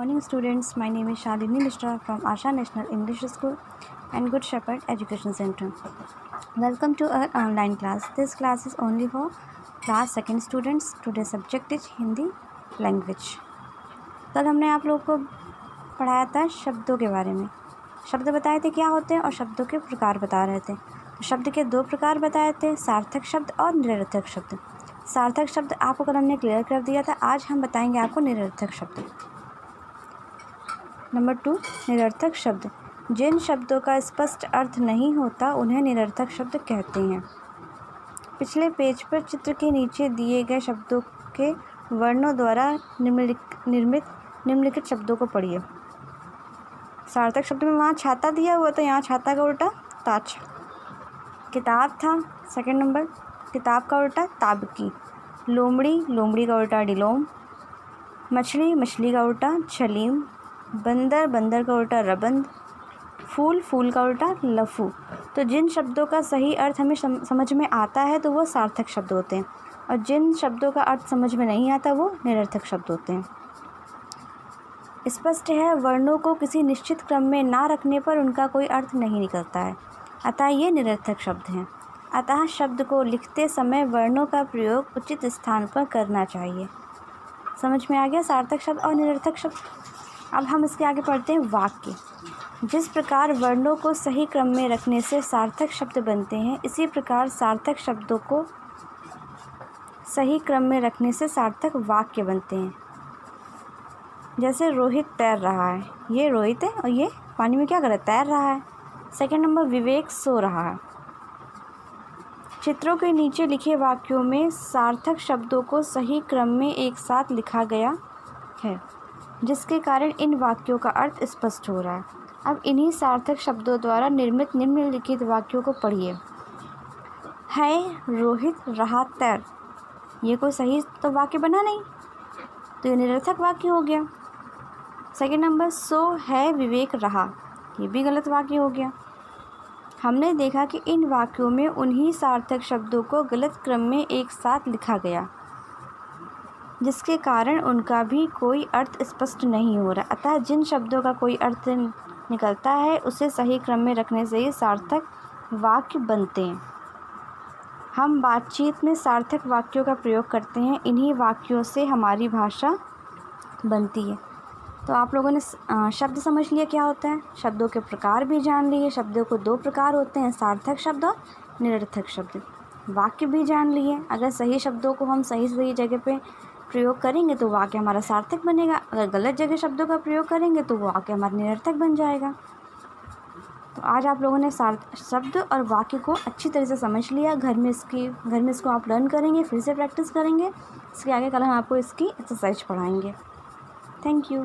morning students, my name is Shalini Mishra from Asha National English School and Good Shepherd Education Center. Welcome to our online class. This class is only for class 2nd students. Today's subject is Hindi language. कल हमने आप लोगों को पढ़ाया था शब्दों के बारे में. शब्द बताए थे क्या होते हैं और शब्दों के प्रकार बता रहे थे. शब्द के 2 प्रकार बताए थे, सार्थक शब्द और निरर्थक शब्द. सार्थक शब्द आपको कल हमने क्लियर कर दिया था. आज हम बताएंगे आपको निरर्थक शब्द. नंबर 2, निरर्थक शब्द. जिन शब्दों का स्पष्ट अर्थ नहीं होता उन्हें निरर्थक शब्द कहते हैं. पिछले पेज पर चित्र के नीचे दिए गए शब्दों के वर्णों द्वारा निम्नलिखित शब्दों को पढ़िए. सार्थक शब्द में वहाँ छाता दिया हुआ था, यहाँ छाता का उल्टा ताछ. किताब था, सेकंड नंबर, किताब का उल्टा ताबकी. लोमड़ी, लोमड़ी का उल्टा डिलोम. मछली, मछली का उल्टा छलीम. बंदर, बंदर का उल्टा रबंद. फूल, फूल का उल्टा लफू. तो जिन शब्दों का सही अर्थ हमें समझ में आता है तो वो सार्थक शब्द होते हैं, और जिन शब्दों का अर्थ समझ में नहीं आता वो निरर्थक शब्द होते हैं. स्पष्ट है, वर्णों को किसी निश्चित क्रम में ना रखने पर उनका कोई अर्थ नहीं निकलता है, अतः ये निरर्थक शब्द हैं. अतः शब्द को लिखते समय वर्णों का प्रयोग उचित स्थान पर करना चाहिए. समझ में आ गया सार्थक शब्द और निरर्थक शब्द. अब हम इसके आगे पढ़ते हैं वाक्य. जिस प्रकार वर्णों को सही क्रम में रखने से सार्थक शब्द बनते हैं, इसी प्रकार सार्थक शब्दों को सही क्रम में रखने से सार्थक वाक्य बनते हैं. जैसे रोहित तैर रहा है, ये रोहित है और ये पानी में क्या कर रहा है, तैर रहा है. सेकंड नंबर, विवेक सो रहा है. चित्रों के नीचे लिखे वाक्यों में सार्थक शब्दों को सही क्रम में एक साथ लिखा गया है, जिसके कारण इन वाक्यों का अर्थ स्पष्ट हो रहा है. अब इन्हीं सार्थक शब्दों द्वारा निर्मित निम्नलिखित वाक्यों को पढ़िए. है रोहित रहा तैर, ये कोई सही तो वाक्य बना नहीं, तो ये निरर्थक वाक्य हो गया. सेकंड नंबर, सो है विवेक रहा, ये भी गलत वाक्य हो गया. हमने देखा कि इन वाक्यों में उन्हीं सार्थक शब्दों को गलत क्रम में एक साथ लिखा गया, जिसके कारण उनका भी कोई अर्थ स्पष्ट नहीं हो रहा. अतः जिन शब्दों का कोई अर्थ निकलता है उसे सही क्रम में रखने से ही सार्थक वाक्य बनते हैं. हम बातचीत में सार्थक वाक्यों का प्रयोग करते हैं. इन्हीं वाक्यों से हमारी भाषा बनती है. तो आप लोगों ने शब्द समझ लिया क्या होता है, शब्दों के प्रकार भी जान लिए. शब्दों को 2 प्रकार होते हैं, सार्थक शब्द और निरर्थक शब्द. वाक्य भी जान लिए. अगर सही शब्दों को हम सही जगह पे प्रयोग करेंगे तो वाक्य हमारा सार्थक बनेगा. अगर गलत जगह शब्दों का प्रयोग करेंगे तो वाक्य हमारा निरर्थक बन जाएगा. तो आज आप लोगों ने शब्द और वाक्य को अच्छी तरह से समझ लिया. घर में इसको आप लर्न करेंगे, फिर से प्रैक्टिस करेंगे. इसके आगे कल हम आपको इसकी एक्सरसाइज पढ़ाएंगे. Thank you.